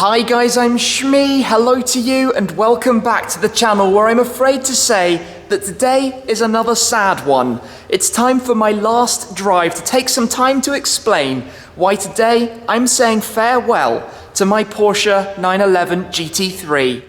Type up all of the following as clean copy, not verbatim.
Hi guys, I'm Shmee, hello to you and welcome back to the channel where I'm afraid to say that today is another sad one. It's time for my last drive to take some time to explain why today I'm saying farewell to my Porsche 911 GT3.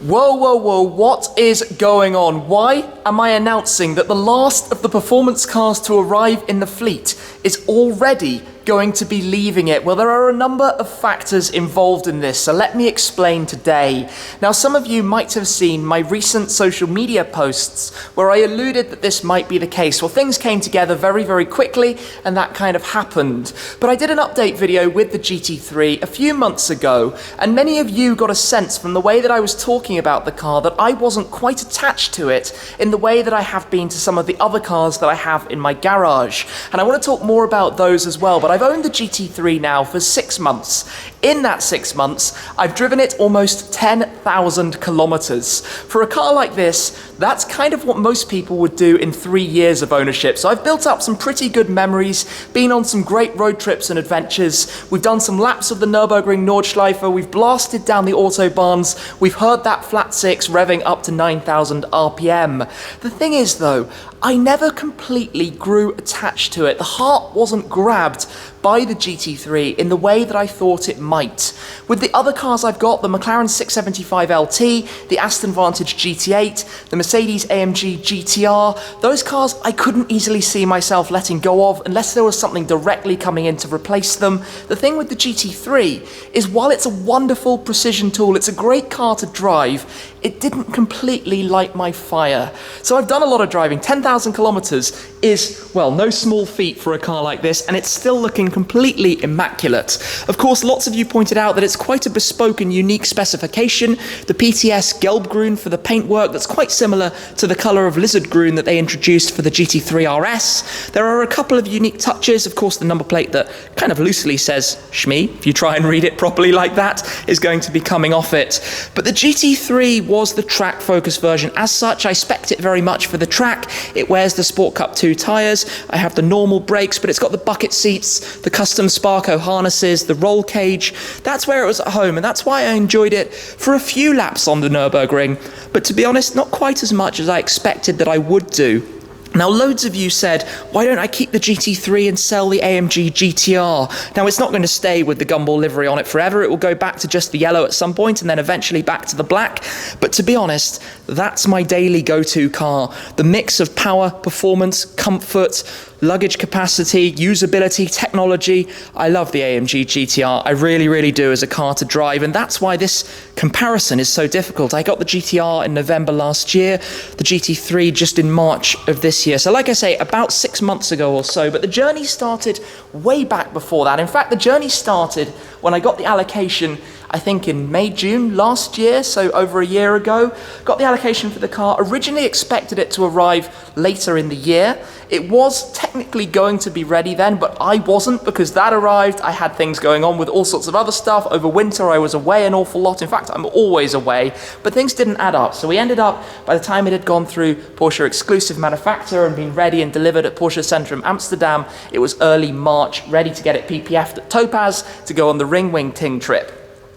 Whoa, what is going on? Why am I announcing that the last of the performance cars to arrive in the fleet is already going to be leaving it? Well, there are a number of factors involved in this, so let me explain today. Now, some of you might have seen my recent social media posts where I alluded that this might be the case. Well, things came together very quickly and that kind of happened. But I did an update video with the GT3 a few months ago, and many of you got a sense from the way that I was talking about the car that I wasn't quite attached to it in the way that I have been to some of the other cars that I have in my garage. And I want to talk more about those as well, but I've owned the GT3 now for 6 months. In that 6 months, I've driven it almost 10,000 kilometers. For a car like this, that's kind of what most people would do in 3 years of ownership. So I've built up some pretty good memories, been on some great road trips and adventures. We've done some laps of the Nurburgring Nordschleife, we've blasted down the Autobahns, we've heard that flat six revving up to 9,000 RPM. The thing is though, I never completely grew attached to it. The heart wasn't grabbed by the GT3 in the way that I thought it might. With the other cars I've got, the McLaren 675 LT, the Aston Vantage GT8, the Mercedes AMG GT R, those cars I couldn't easily see myself letting go of unless there was something directly coming in to replace them. The thing with the GT3 is while it's a wonderful precision tool, it's a great car to drive, it didn't completely light my fire. So I've done a lot of driving. 10,000 kilometers is, well, no small feat for a car like this, and it's still looking completely immaculate. Of course, lots of you pointed out that it's quite a bespoke and unique specification. The PTS Gelbgrun for the paintwork, that's quite similar to the color of lizard green that they introduced for the GT3 RS. There are a couple of unique touches. Of course, the number plate that kind of loosely says Shmee, if you try and read it properly like that, is going to be coming off it. But the GT3 was the track focus version. As such, I spec'd it very much for the track. It wears the Sport Cup 2 tyres. I have the normal brakes, but it's got the bucket seats, the custom Sparco harnesses, the roll cage. That's where it was at home, and that's why I enjoyed it for a few laps on the Nurburgring. But to be honest, not quite as much as I expected that I would do. Now, loads of you said, why don't I keep the GT3 and sell the AMG GT R? Now, it's not going to stay with the gumball livery on it forever. It will go back to just the yellow at some point and then eventually back to the black. But to be honest, that's my daily go-to car. The mix of power, performance, comfort, luggage capacity, usability, technology. I love the AMG GT R. I really do as a car to drive, and that's why this comparison is so difficult. I got the GT R in November last year, the GT3 just in March of this year. So like I say, about 6 months ago or so, but the journey started way back before that. In fact, the journey started when I got the allocation, I think in May, June last year, so over a year ago. Got the allocation for the car, originally expected it to arrive later in the year. It was technically going to be ready then, but I wasn't, because that arrived. I had things going on with all sorts of other stuff. Over winter, I was away an awful lot. In fact, I'm always away, but things didn't add up. So we ended up, by the time it had gone through Porsche Exclusive Manufaktur and been ready and delivered at Porsche Zentrum Amsterdam, it was early March, ready to get it PPF'd at Topaz to go on the Ring Wing Ting trip.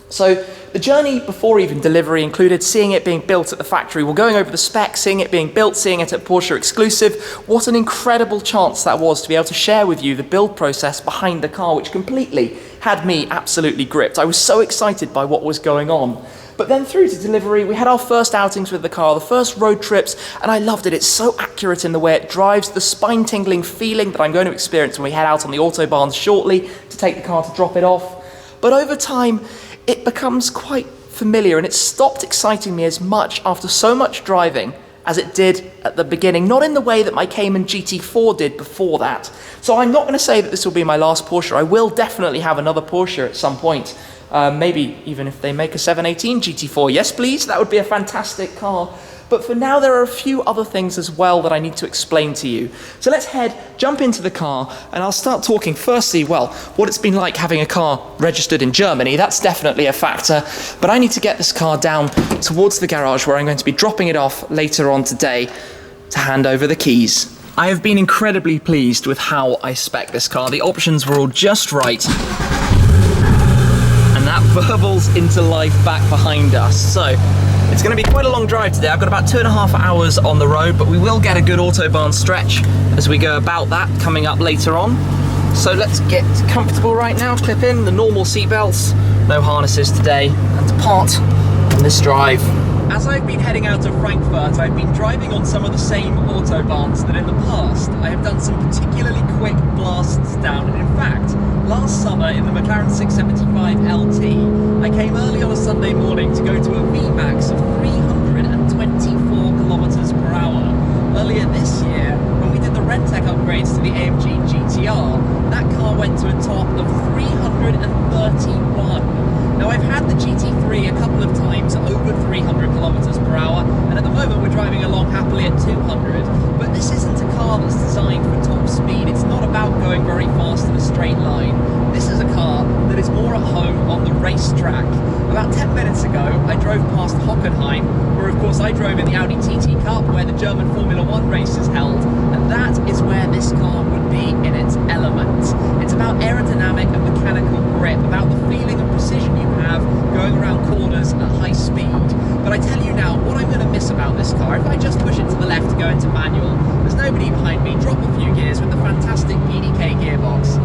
So the journey before even delivery included seeing it being built at the factory. We're going over the spec, seeing it being built, seeing it at Porsche Exclusive. What an incredible chance that was to be able to share with you the build process behind the car, which completely had me absolutely gripped. I was so excited by what was going on. But then through to delivery, we had our first outings with the car, the first road trips, and I loved it. It's so accurate in the way it drives, the spine-tingling feeling that I'm going to experience when we head out on the Autobahn shortly to take the car to drop it off. But over time, it becomes quite familiar, and it stopped exciting me as much after so much driving as it did at the beginning, not in the way that my Cayman GT4 did before that. So I'm not going to say that this will be my last Porsche. I will definitely have another Porsche at some point, maybe even if they make a 718 GT4. Yes, please, that would be a fantastic car. But for now, there are a few other things as well that I need to explain to you. So let's jump into the car, and I'll start talking firstly, well, what it's been like having a car registered in Germany. That's definitely a factor, but I need to get this car down towards the garage where I'm going to be dropping it off later on today to hand over the keys. I have been incredibly pleased with how I spec this car. The options were all just right. And that burbles into life back behind us. So, it's going to be quite a long drive today. I've got about 2.5 hours on the road, but we will get a good Autobahn stretch as we go about that coming up later on. So let's get comfortable right now, clip in the normal seatbelts, no harnesses today, and depart on this drive. As I've been heading out of Frankfurt, I've been driving on some of the same Autobahns that in the past I have done some particularly quick blasts down. And in fact, last summer in the McLaren 675 LT, I came early on a Sunday morning to go to a VMAX of 324 kilometers per hour. Earlier this year, when we did the Rentec upgrades to the AMG GT R, that car went to a top of 331. Now I've had the GT3 a couple of times over 300 kilometers per hour, and at the moment we're driving along happily at 200. But this isn't a car that's designed for top speed. It's not about going very fast in a straight line. This is a car that is more at home on the racetrack. About 10 minutes ago, I drove past Hockenheim, where of course I drove in the Audi TT Cup, where the German Formula 1 race is held, and that is where this car would be in its element. It's about aerodynamic and mechanical grip, about the feeling of precision you have going around corners at high speed. But I tell you now, what I'm going to miss about this car, if I just push it to the left to go into manual, there's nobody behind me, drop a few gears with the fantastic PDK gearbox.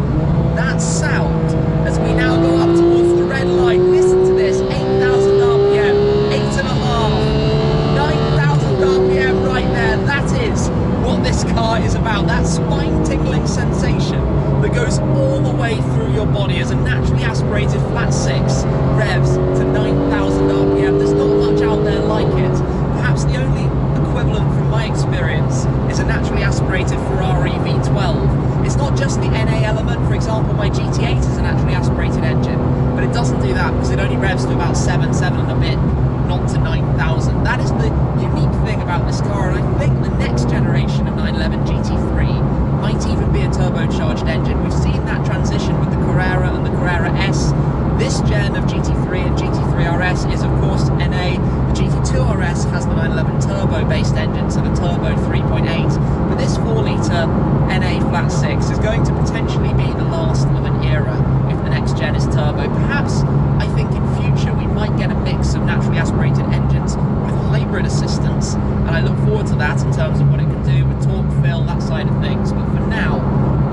That sound, as we now go up towards the red light, listen to this, 8,000 RPM, 8.5, 9,000 RPM right there, that is what this car is about, that spine-tingling sensation that goes all the way through your body as a naturally aspirated flat 6 revs to 9,000 RPM. There's not much out there like it. Perhaps the only equivalent from my experience is a naturally aspirated Ferrari V12. It's not just the NA element. For example, my GT8 is a naturally aspirated engine, but it doesn't do that because it only revs to about 7 and a bit, not to 9,000. That is the unique thing about this car, and I think the next generation of 911 GT3 might even be a turbocharged engine. We've seen that transition with the Carrera and the Carrera S. This gen of GT3 and GT3 RS is of course NA. The GT2 RS has the 911 turbo-based engine, so the turbo 3.8. But this 4-litre NA flat 6 is going to potentially be the last of an era if the next gen is turbo. Perhaps, I think in future we might get a mix of naturally aspirated engines with hybrid assistance, and I look forward to that in terms of what it can do with torque, fill, that side of things. But for now,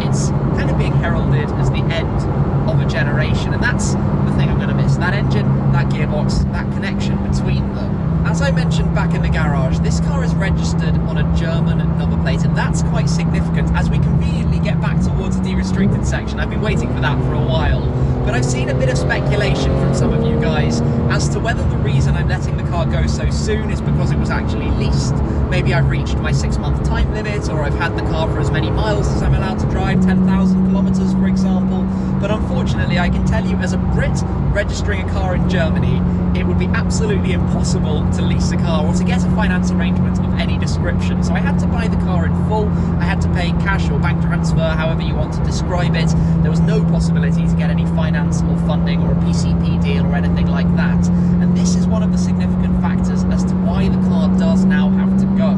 it's kind of being heralded as the end of a generation, and that's the thing I'm going to miss. That engine, that gearbox, that connection between them. As I mentioned back in the garage, this car is registered on a German number plate, and that's quite significant as we conveniently get back towards the de-restricted section. I've been waiting for that for a while, but I've seen a bit of speculation from some of you guys as to whether the reason I'm letting the car go so soon is because it was actually leased. Maybe I've reached my 6-month time limit, or I've had the car for as many miles as I'm allowed to drive, 10,000 kilometers for example. But unfortunately, I can tell you as a Brit registering a car in Germany, it would be absolutely impossible to lease a car or to get a finance arrangement of any description. So I had to buy the car in full, I had to pay cash or bank transfer, however you want to describe it. There was no possibility to get any finance or funding or a PCP deal or anything like that. And this is one of the significant factors as to why the car does now have to go.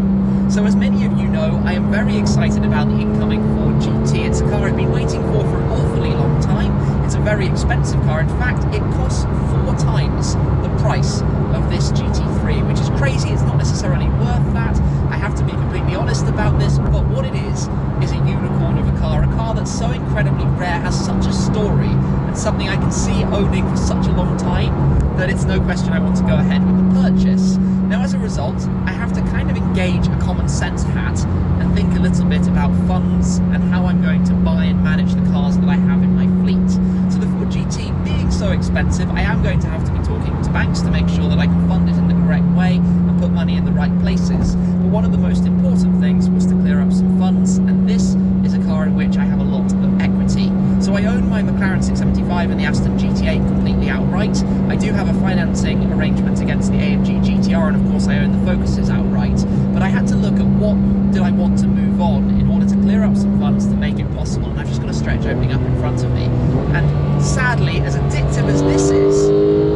So as many of you know, I am very excited about the incoming Ford GT. It's a car I've been waiting for an awfully long time. It's a very expensive car. In fact, it costs 4 times the price of this GT3, which is crazy. It's not necessarily worth that. I have to be completely honest about this, but what it is a unicorn of a car that's so incredibly rare, has such a story, and something I can see owning for such a long time that it's no question I want to go ahead with the purchase. Now as a result, I have to kind of engage a common sense hat and think a little bit about funds and how I'm going to buy and manage the cars that I have in my fleet. So the Ford GT being so expensive, I am going to have to be talking to banks to make sure that I can fund it in the correct way and put money in the right places. But one of the most important things was to clear up some funds, and this is a car in which I have a lot of equity. So I own my McLaren 675 and the Aston GT8 completely outright. I do have a financing arrangement against the AMG GT R, and of course I own the Focuses outright. But I had to look at what did I want to move on in order to clear up some funds to make it possible. And I've just got a stretch opening up in front of me. And sadly, as addictive as this is,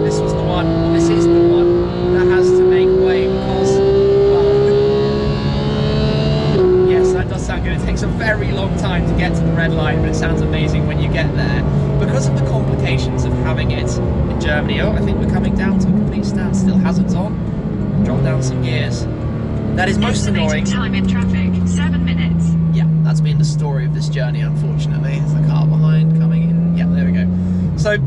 this was the one, or this is the one, that has to make way because, well, yes, that does sound good. It's very long time to get to the red line, but it sounds amazing when you get there. Because of the complications of having it in Germany, oh, I think we're coming down to a complete standstill. Hazards on, drop down some gears. That is most annoying. Time in traffic, 7 minutes. Yeah, that's been the story of this journey, unfortunately. There's the car behind coming in. Yeah, there we go. So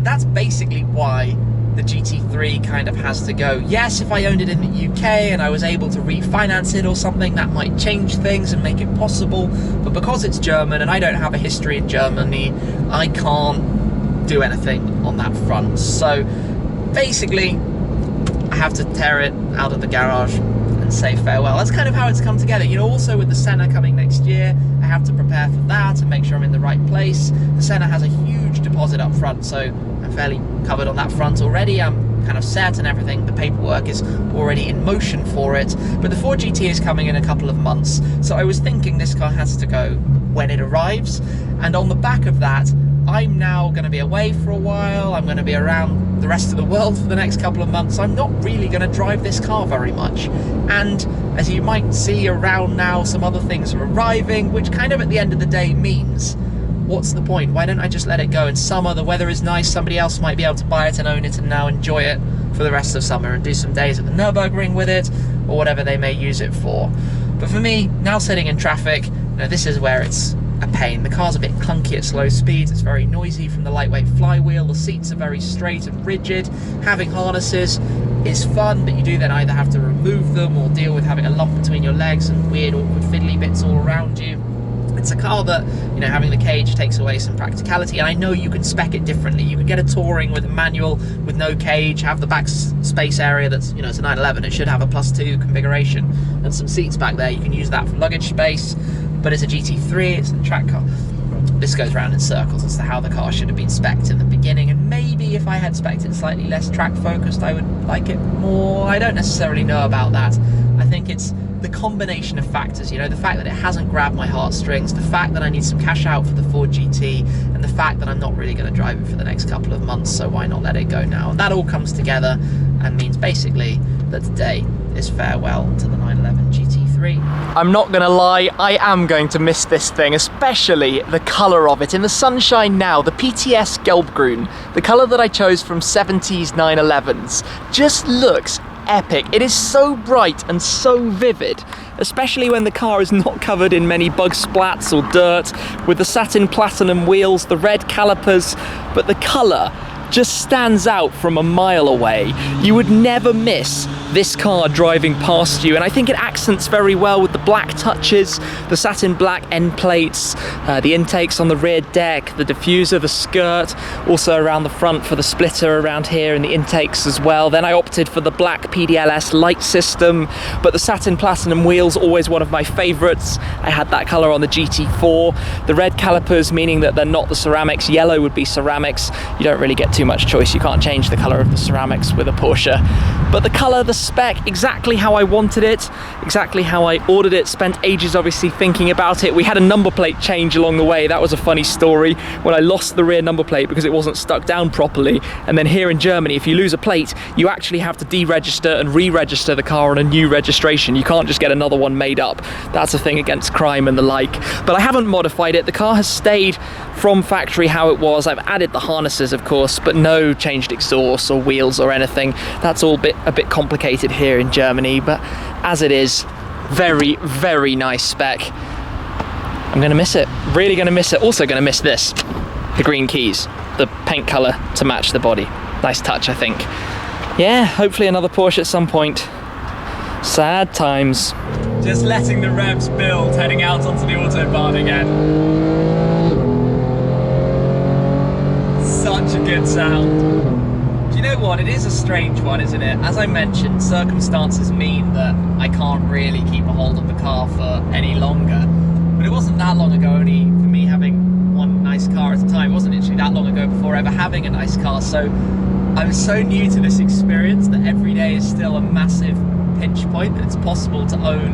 that's basically why the GT3 kind of has to go. Yes, if I owned it in the UK and I was able to refinance it or something, that might change things and make it possible. But because it's German and I don't have a history in Germany, I can't do anything on that front. So basically, I have to tear it out of the garage and say farewell. That's kind of how it's come together. You know, also with the Senna coming next year, I have to prepare for that and make sure I'm in the right place. The Senna has a huge deposit up front, so I'm fairly covered on that front already. I'm kind of set and everything. The paperwork is already in motion for it. But the Ford GT is coming in a couple of months, so I was thinking this car has to go when it arrives. And on the back of that, I'm now going to be away for a while. I'm going to be around the rest of the world for the next couple of months. I'm not really going to drive this car very much. And as you might see around now, some other things are arriving, which kind of at the end of the day means, what's the point? Why don't I just let it go in summer? The weather is nice. Somebody else might be able to buy it and own it and now enjoy it for the rest of summer and do some days at the Nurburgring with it or whatever they may use it for. But for me, now sitting in traffic, you know, this is where it's a pain. The car's a bit clunky at slow speeds, it's very noisy from the lightweight flywheel, the seats are very straight and rigid. Having harnesses is fun, but you do then either have to remove them or deal with having a lump between your legs and weird awkward fiddly bits all around you. It's a car that, you know, having the cage takes away some practicality, and I know you can spec it differently. You could get a touring with a manual with no cage, have the back space area that's, you know, it's a 911, it should have a +2 configuration and some seats back there. You can use that for luggage space. But it's a GT3, it's a track car. This goes round in circles as to how the car should have been spec'd in the beginning, and maybe if I had spec'd it slightly less track focused, I would like it more. I don't necessarily know about that. I think it's the combination of factors, you know, the fact that it hasn't grabbed my heartstrings, the fact that I need some cash out for the Ford GT, and the fact that I'm not really going to drive it for the next couple of months, so why not let it go now? And that all comes together and means basically that today is farewell to the 911 GT3. I'm not gonna lie, I am going to miss this thing, especially the colour of it. In the sunshine now, the PTS Gelbgrun, the colour that I chose from 70s 911s, just looks epic. It is so bright and so vivid, especially when the car is not covered in many bug splats or dirt, with the satin platinum wheels, the red calipers, but the colour just stands out from a mile away. You would never miss this car driving past you, and I think it accents very well with the black touches, the satin black end plates, the intakes on the rear deck, the diffuser, the skirt, also around the front for the splitter around here and the intakes as well. Then I opted for the black PDLS light system, but the satin platinum wheels, always one of my favorites. I had that color on the GT4. The red calipers, meaning that they're not the ceramics. Yellow would be ceramics. You don't really get too much choice. You can't change the color of the ceramics with a Porsche. But the color, the spec, exactly how I wanted it, exactly how I ordered it. Spent ages obviously thinking about it. We had a number plate change along the way. That was a funny story when I lost the rear number plate because it wasn't stuck down properly. And then here in Germany, if you lose a plate, you actually have to deregister and re-register the car on a new registration. You can't just get another one made up. That's a thing against crime and the like. But I haven't modified it. The car has stayed from factory how it was. I've added the harnesses, of course, but no changed exhaust or wheels or anything. That's all a bit complicated here in Germany, but as it is, very, very nice spec. I'm gonna miss it, really gonna miss it. Also gonna miss this, the green keys, the paint color to match the body. Nice touch, I think. Yeah, hopefully another Porsche at some point. Sad times. Just letting the revs build, heading out onto the Autobahn again. Such a good sound. Do you know what? It is a strange one, isn't it? As I mentioned, circumstances mean that I can't really keep a hold of the car for any longer. But it wasn't that long ago, only for me having one nice car at a time. It wasn't actually that long ago before ever having a nice car. So I'm so new to this experience that every day is still a massive pinch point, that it's possible to own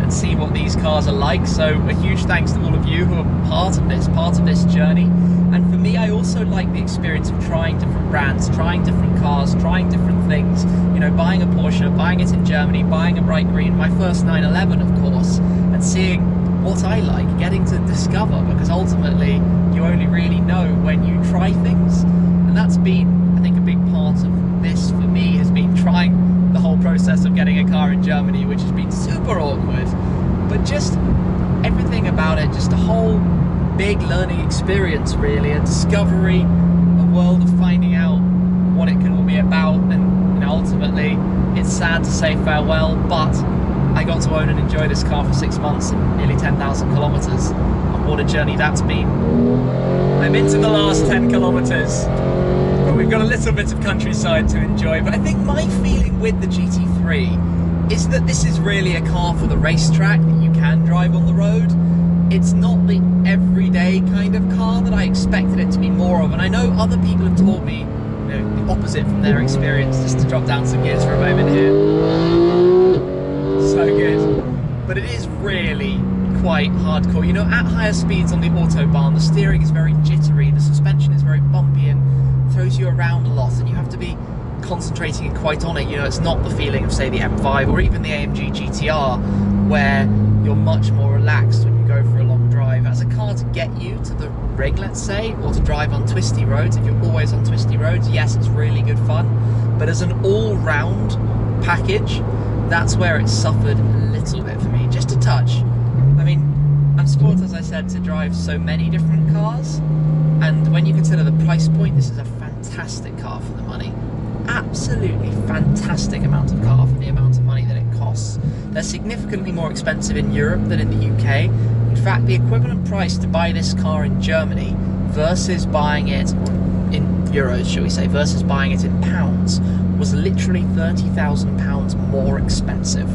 and see what these cars are like. So a huge thanks to all of you who are part of this journey. And for me, I also like the experience of trying different brands, trying different cars, trying different things. You know, buying a Porsche, buying it in Germany, buying a bright green, my first 911 of course, and seeing what I like, getting to discover, because ultimately you only really know when you try things. And that's been, I think, a big part of this for me, has been trying the whole process of getting a car in Germany, which has been super awkward, but just everything about it, just a whole big learning experience really, a discovery, a world of finding out what it can all be about. And you know, ultimately it's sad to say farewell, but I got to own and enjoy this car for 6 months and nearly 10,000 kilometers. And what a journey that's been. I'm into the last 10 kilometers, but we've got a little bit of countryside to enjoy. But I think my feeling with the GT3 is that this is really a car for the racetrack that you can drive on the road. It's not the everyday kind of car that I expected it to be more of. And I know other people have told me, you know, the opposite from their experience. Just to drop down some gears for a moment here. So good. But it is really quite hardcore. You know, at higher speeds on the Autobahn, the steering is very jittery, the suspension is very bumpy and throws you around a lot, and you have to be concentrating quite on it. You know, it's not the feeling of, say, the M5 or even the AMG GT R, where you're much more relaxed when you go for a long drive. As a car to get you to the ring, let's say, or to drive on twisty roads, if you're always on twisty roads, yes, it's really good fun. But as an all-round package, that's where it suffered a little bit for me, just a touch. I mean, I'm spoiled, as I said, to drive so many different cars, and when you consider the price point, this is a fantastic car for the money. Absolutely fantastic amount of car for the amount of money that it costs. They're significantly more expensive in Europe than in the UK. In fact, the equivalent price to buy this car in Germany versus buying it, or in euros, shall we say, versus buying it in pounds, was literally £30,000 more expensive,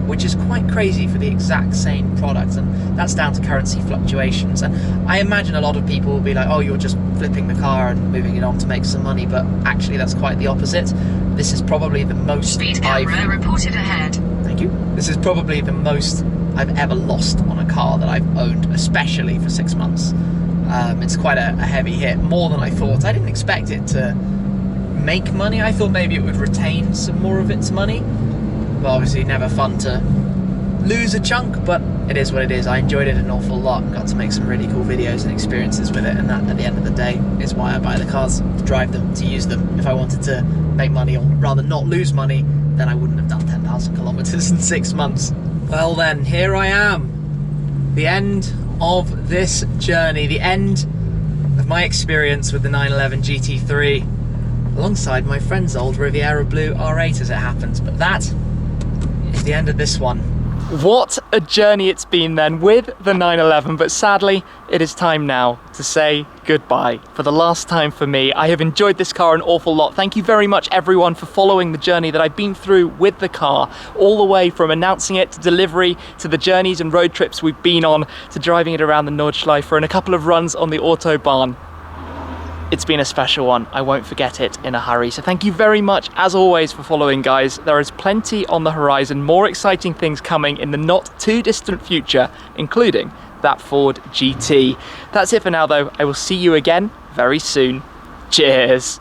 which is quite crazy for the exact same product, and that's down to currency fluctuations. And I imagine a lot of people will be like, oh, you're just flipping the car and moving it on to make some money, but actually that's quite the opposite. This is probably the most Speed camera reported ahead. Thank you. This is probably the most I've ever lost on a car that I've owned, especially for 6 months. It's quite a heavy hit, more than I thought. I didn't expect it to make money. I thought maybe it would retain some more of its money. But obviously never fun to lose a chunk, but it is what it is. I enjoyed it an awful lot and got to make some really cool videos and experiences with it, and that, at the end of the day, is why I buy the cars, to drive them, to use them. If I wanted to make money, or rather not lose money, then I wouldn't have done 10,000 kilometers in 6 months. Well then, here I am. The end of this journey, the end of my experience with the 911 GT3, alongside my friend's old Riviera Blue R8 as it happens, but that is the end of this one. What a journey it's been then with the 911, but sadly it is time now to say goodbye for the last time for me. I have enjoyed this car an awful lot. Thank you very much everyone for following the journey that I've been through with the car, all the way from announcing it to delivery, to the journeys and road trips we've been on, to driving it around the Nordschleife and a couple of runs on the Autobahn. It's been a special one. I won't forget it in a hurry. So thank you very much, as always, for following, guys. There is plenty on the horizon, more exciting things coming in the not too distant future, including that Ford GT. That's it for now, though. I will see you again very soon. Cheers.